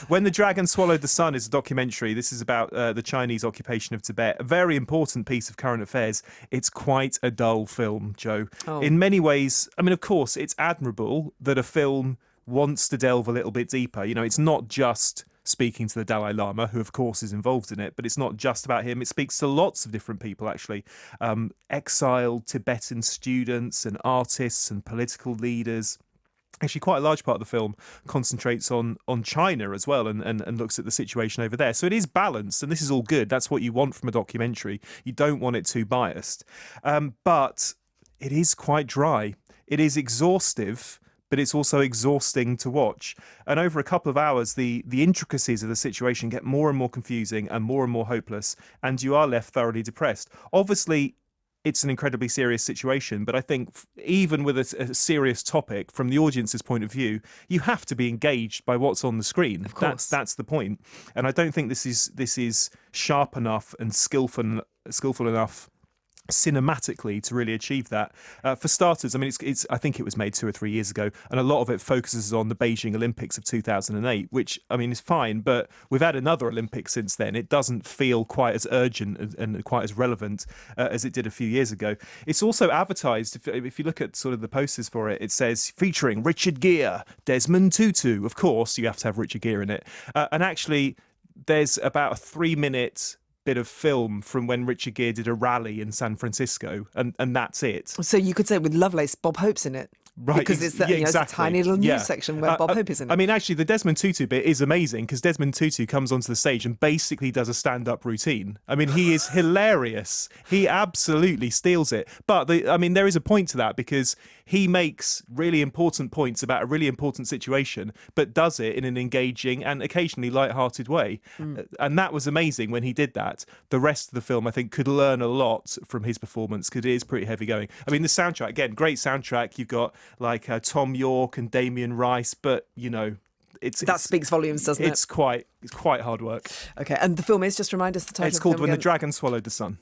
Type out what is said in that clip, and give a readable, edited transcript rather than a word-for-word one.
When the Dragon Swallowed the Sun is a documentary. This is about the Chinese occupation of Tibet. A very important piece of current affairs. It's quite a dull film, Joe. Oh. In many ways, I mean, of course, it's admirable that a film wants to delve a little bit deeper. You know, it's not just speaking to the Dalai Lama, who of course is involved in it, but it's not just about him. It speaks to lots of different people, actually. Exiled Tibetan students and artists and political leaders. Actually, quite a large part of the film concentrates on China as well, and looks at the situation over there. So it is balanced, and this is all good. That's what you want from a documentary. You don't want it too biased. But it is quite dry. It is exhaustive, but it's also exhausting to watch. And over a couple of hours, the intricacies of the situation get more and more confusing and more hopeless, and you are left thoroughly depressed. Obviously, it's an incredibly serious situation, but I think even with a serious topic, from the audience's point of view, you have to be engaged by what's on the screen. Of course. That's the point. And I don't think this is sharp enough and skillful enough cinematically to really achieve that. For starters, I mean, it's I think it was made 2 or 3 years ago, and a lot of it focuses on the Beijing Olympics of 2008, which, I mean, is fine, but we've had another Olympics since then. It doesn't feel quite as urgent and quite as relevant as it did a few years ago. It's also advertised, if you look at sort of the posters for it, it says featuring Richard Gere, Desmond Tutu. Of course, you have to have Richard Gere in it. And actually, there's about a 3-minute bit of film from when Richard Gere did a rally in San Francisco, and that's it. So you could say with Lovelace, Bob Hope's in it. Right, because it's, yeah, it's a tiny little news section where Bob Hope is in it. I mean, actually, the Desmond Tutu bit is amazing because Desmond Tutu comes onto the stage and basically does a stand-up routine. I mean, he is hilarious. He absolutely steals it. But, I mean, there is a point to that because he makes really important points about a really important situation, but does it in an engaging and occasionally light-hearted way. And that was amazing when he did that. The rest of the film, I think, could learn a lot from his performance because it is pretty heavy going. I mean, the soundtrack, again, great soundtrack. You've got like Tom York and Damien Rice, but you know, that speaks volumes, doesn't it? It's quite hard work. Okay, and the film is, just remind us the title. It's called When the Dragon Swallowed the Sun.